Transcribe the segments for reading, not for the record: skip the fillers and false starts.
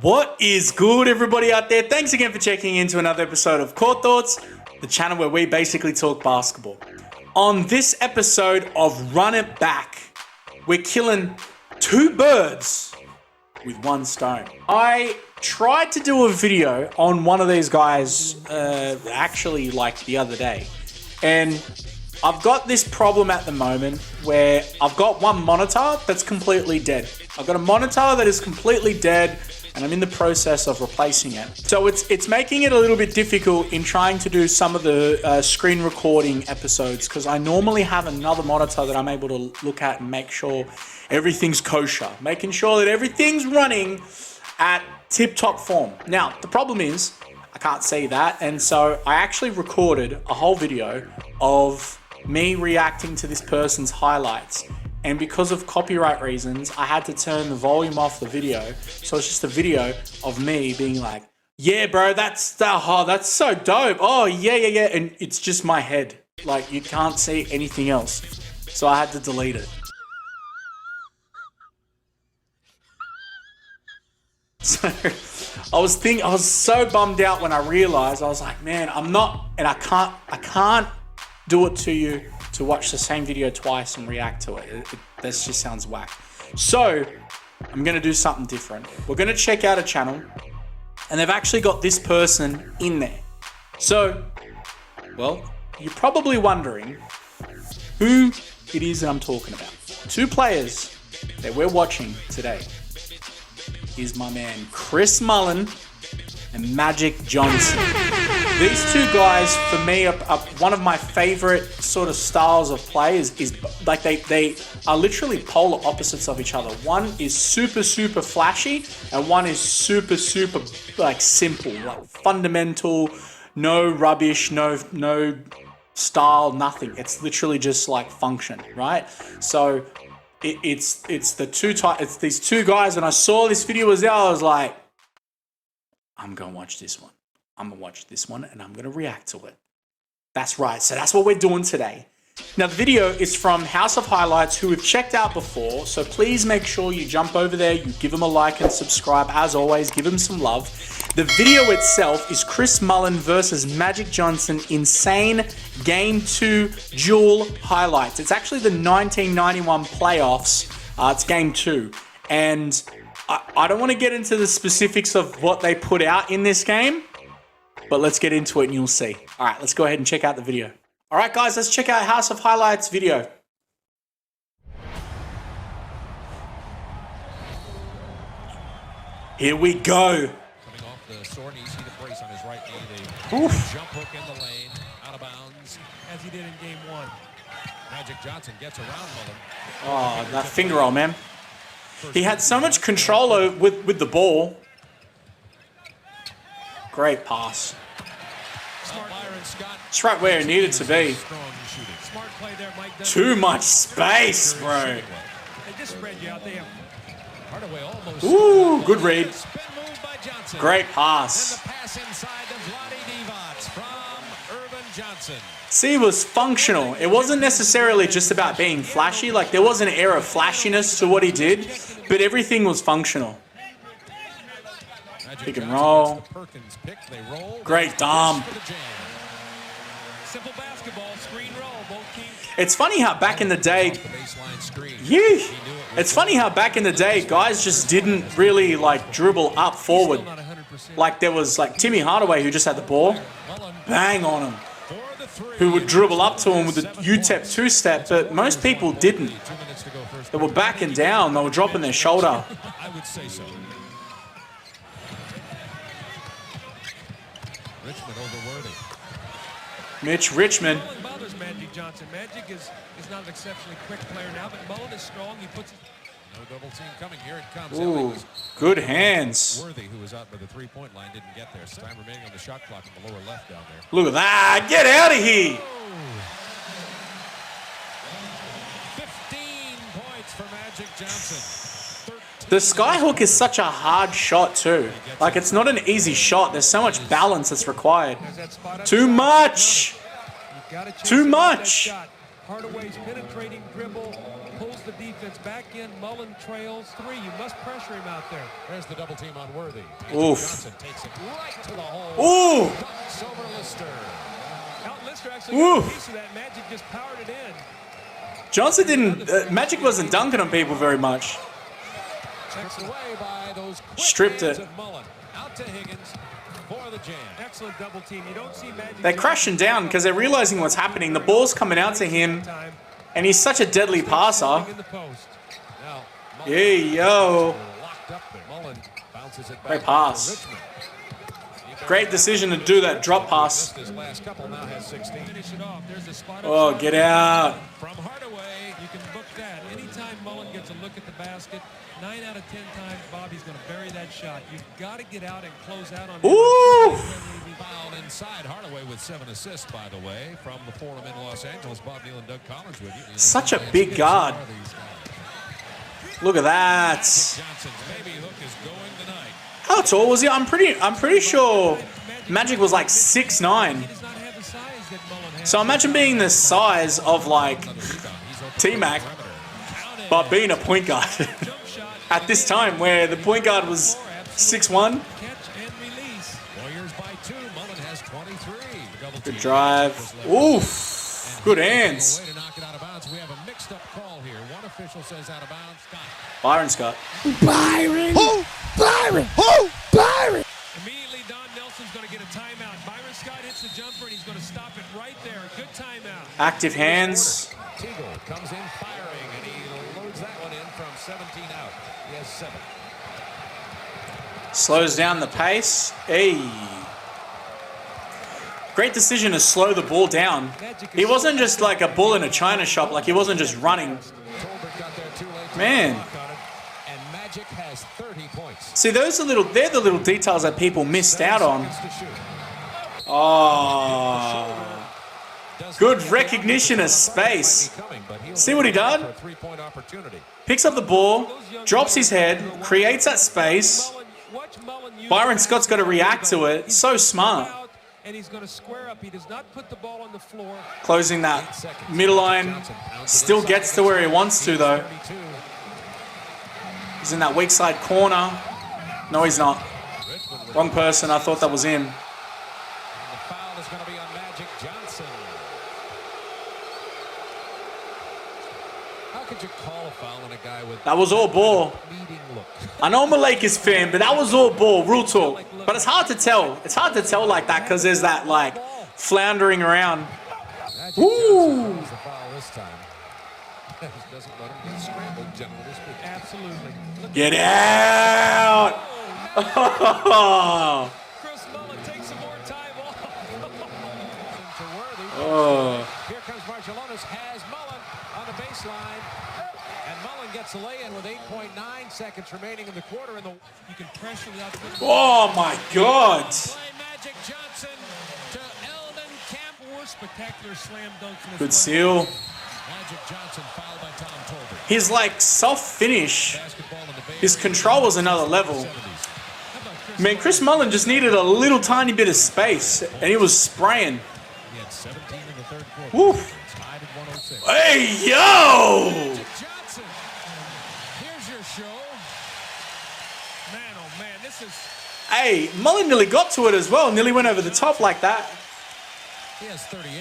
What is good, everybody out there? Thanks again for checking into another episode of Court Thoughts, the channel where we basically talk basketball. On this episode of Run It Back, we're killing two birds with one stone. I tried to do a video on one of these guys actually like the other day, and I've got this problem at the moment where I've got one monitor that's completely dead. I've got a monitor that is completely dead and I'm in the process of replacing it. So it's making it a little bit difficult in trying to do some of the screen recording episodes, because I normally have another monitor that I'm able to look at and make sure everything's kosher, making sure that everything's running at tip-top form. Now, the problem is I can't see that, and so I actually recorded a whole video of me reacting to this person's highlights. And because of copyright reasons, I had to turn the volume off the video. So it's just a video of me being like, yeah, bro, that's so dope. Oh, yeah. And it's just my head. Like, you can't see anything else. So I had to delete it. So I was so bummed out when I realized, I was like, man, I can't do it to you to watch the same video twice and react to it. That just sounds whack. So I'm gonna do something different. We're gonna check out a channel, and they've actually got this person in there. So, well, you're probably wondering who it is that I'm talking about. Two players that we're watching today is my man Chris Mullin and Magic Johnson. These two guys, for me, are one of my favorite sort of styles of play. Is like they are literally polar opposites of each other. One is super flashy, and one is super like simple, like fundamental, no rubbish, no style, nothing. It's literally just like function, right? So it's these two guys. When I saw this video was there, I was like, I'm gonna watch this one. I'm gonna watch this one and I'm gonna react to it. That's right, so that's what we're doing today. Now the video is from House of Highlights, who we've checked out before, so please make sure you jump over there, you give them a like and subscribe. As always, give them some love. The video itself is Chris Mullin versus Magic Johnson Insane Game 2 Duel Highlights. It's actually the 1991 playoffs. It's Game 2. And I don't want to get into the specifics of what they put out in this game, but let's get into it and you'll see. All right, let's go ahead and check out the video. All right, guys, let's check out House of Highlights video. Here we go. Coming off the sword, you see the brace on his right knee. The jump hook in the lane, out of bounds, as he did in game one. Magic Johnson gets around Mullin. Oh, that finger roll, man. He had so much control with the ball. Great pass. It's right where it needed to be. Too much space, bro. Ooh, good read. Great pass. See, it was functional. It wasn't necessarily just about being flashy. Like, there was an air of flashiness to what he did, but everything was functional. Pick and roll. Great dump. It's funny how back in the day, it's funny how back in the day, guys just didn't really like dribble up forward. Like there was like Timmy Hardaway who just had the ball, bang on him, who would dribble up to him with the UTEP two-step, but most people didn't. They were backing down, they were dropping their shoulder. I would say so. Richmond over Worthy. Mitch Richmond. Mullin bothers Magic Johnson. Magic is not an exceptionally quick player now, but Mullin is strong. He puts no double team coming. Here it comes. Ooh, good hands. Worthy, who was out by the three-point line, didn't get there. So time remaining on the shot clock in the lower left down there. Look at that. Get out of here. 15 points for Magic Johnson. The skyhook is such a hard shot too. Like, it's not an easy shot. There's so much balance that's required. Too much. Too much. Hardaway's penetrating dribble. pulls the defense back in. Mullin trails 3. You must pressure him out there. There's the double team on Worthy. Oof. Johnson takes it right to the hole. Ooh. Dunks over Lister. Out Lister actually got a piece of that. Magic just powered it in. Johnson didn't. Magic wasn't dunking on people very much. Checked away by those quick Stripped hands it. of Mullin. Out to Higgins for the jam. Excellent double team. You don't see Magic. They're crashing down because they're realizing what's happening. The ball's coming out to him, and he's such a deadly passer. In the post. Now, Yeah, yo. locked up there. Mullin bounces it back Great pass. to Richmond. Great decision to do that drop pass. His last couple now has 16. Finish it off. There's a spot. Oh, get out. From Hardaway, you can book that. Anytime Mullin gets a look at the basket, 9 out of 10 times Bobby's going to bury that shot. You've got to get out and close out on. Ooh. Foul inside. Hardaway with 7 assists, by the way, from the forum in Los Angeles. Bob Neal and Doug Collins with you. Such a big guard. Look at that. Johnson's baby hook is going tonight. How tall was he? I'm pretty sure Magic was like 6'9". He does not have the size that Mullin has. So imagine being the size of like T-Mac, but being a point guard at this time where the point guard was 6'1". Catch and release. Warriors by 2. Mullin has 23. Good drive. Oof. Good hands. Way to knock it out of bounds. We have a mixed-up call here. One official says out of bounds. Scott. Byron Scott. Immediately, Don Nelson's going to get a timeout. Byron Scott hits the jumper, and he's going to stop it right there. Good timeout. Active hands. Teagle comes in firing, and he loads that one in from 17 out. He has 7. Slows down the pace. Hey. Great decision to slow the ball down. He wasn't just like a bull in a china shop. Like he wasn't just running. Tolbert got there too late. Man. And Magic has 30 points. See, they're the little details that people missed out on. Oh. Good recognition of space. See what he done? Picks up the ball, drops his head, creates that space. Byron Scott's got to react to it. So smart. And he's going to square up. He does not put the ball on the floor. Closing that middle line. Still gets to where he wants to, though. He's in that weak side corner. No, he's not. Wrong person. I thought that was him. The foul is going to be on Magic Johnson. How could you call a foul on a guy with That was all ball. leading look? I know I'm a Lakers fan, but that was all ball. Real talk. But it's hard to tell. It's hard to tell like that because there's that like floundering around. Magic Woo! Johnson wins the foul this time. Doesn't let him get scrambled, generally speaking. Absolutely. Get out! Oh. Chris Mullin takes some more time off. To Worthy. Oh. Here comes Marciulionis, has Mullin on the baseline. And Mullin gets the lay-in with 8.9 seconds remaining in the quarter. And You can pressure without the Oh my God! play Magic Johnson to Eldon Campbell. Spectacular slam dunks. in this Good one. seal. Magic Johnson fouled by Tom Tolbert. His like soft finish. Basketball in the Bay His control was another level. 70s. How about Chris Man, Chris Mullin just needed a little tiny bit of space, and he was spraying. He had 17 in the third quarter. Woof. Tied at 106. Hey, yo! Magic Johnson. Here's your show. Man, oh man, this is Hey, Mullin nearly got to it as well. Nearly went over the top like that. He has 38.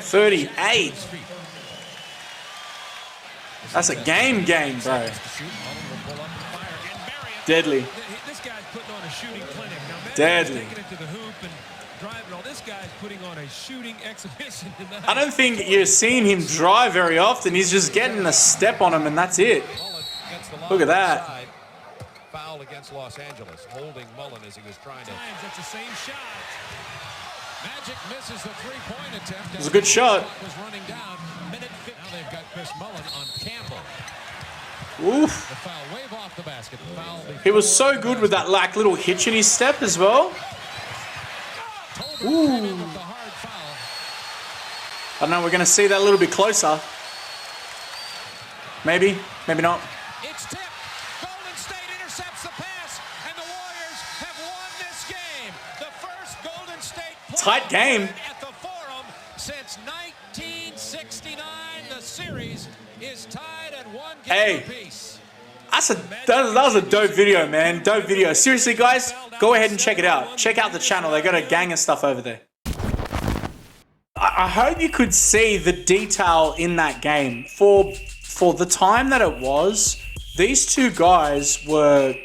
38. That's a game, bro. To shoot. Mullin will pull up and fire and bury it. Deadly. this guy's putting on a shooting clinic. Now, Magic Deadly. is taking it to the hoop and driving all. This guy's putting on a shooting exhibition tonight. I don't think you're seeing him drive very often. He's just getting a step on him, and that's it. Mullin gets the Look at lob that. inside. Foul against Los Angeles, holding Mullin as he was trying to. That's the same shot. Magic misses the three-point attempt. It was a good shot. Was running down. Minute 50. Now they've got Chris Mullin on Campbell. Oof. The foul wave off the basket. The foul He was so good with that like little hitch in his step as well. Tolbert came in with the hard foul. I don't know, we're going to see that a little bit closer. Maybe, maybe not. It's tipped. Golden State intercepts the pass, and the Warriors have won this game. The first Golden State Tight game. at the Forum since 1969. The series Hey, that was a dope video, man. Dope video. Seriously, guys, go ahead and check it out. Check out the channel. They got a gang of stuff over there. I hope you could see the detail in that game. For the time that it was, these two guys were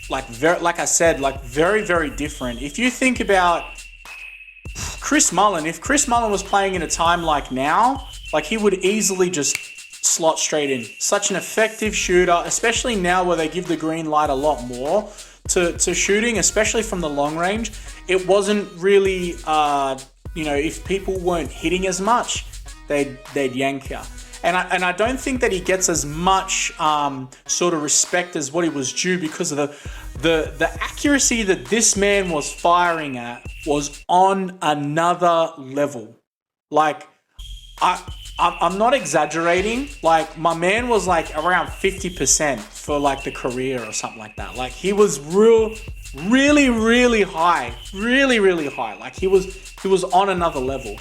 like I said, very, very different. If you think about Chris Mullin, if Chris Mullin was playing in a time like now, like he would easily just slot straight in. Such an effective shooter, especially now where they give the green light a lot more to shooting, especially from the long range. It wasn't really, if people weren't hitting as much, they'd yank you. And I don't think that he gets as much sort of respect as what he was due, because of the accuracy that this man was firing at was on another level. Like, I'm not exaggerating. Like, my man was like around 50% for like the career or something like that. Like, he was really, really high. Really, really high. Like, he was on another level.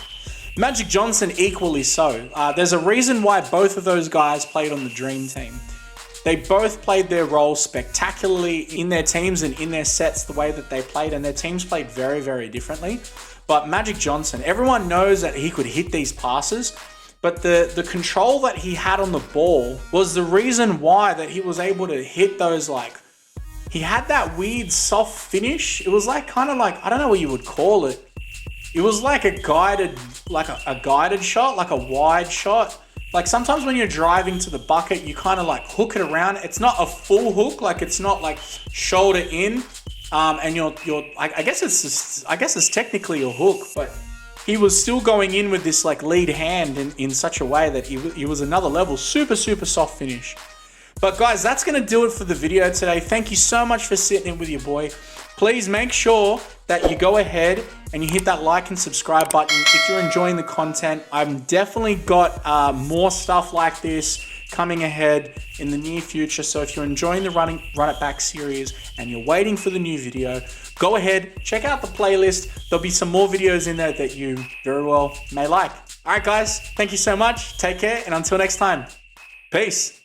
Magic Johnson equally so. There's a reason why both of those guys played on the Dream Team. They both played their roles spectacularly in their teams and in their sets, the way that they played, and their teams played very, very differently. But Magic Johnson, everyone knows that he could hit these passes, but the control that he had on the ball was the reason why that he was able to hit those, like, he had that weird soft finish. It was like, kind of like, I don't know what you would call it. It was like a guided shot, like a wide shot. Like, sometimes when you're driving to the bucket, you kind of like hook it around. It's not a full hook, like it's not like shoulder in. And I guess it's technically a hook, but he was still going in with this like lead hand in such a way that he was another level. Super, super soft finish. But guys, that's going to do it for the video today. Thank you so much for sitting in with your boy. Please make sure that you go ahead and you hit that like and subscribe button if you're enjoying the content. I've definitely got more stuff like this coming ahead in the near future. So if you're enjoying the Run It Back series and you're waiting for the new video, go ahead, check out the playlist. There'll be some more videos in there that you very well may like. All right, guys, thank you so much. Take care, and until next time, peace.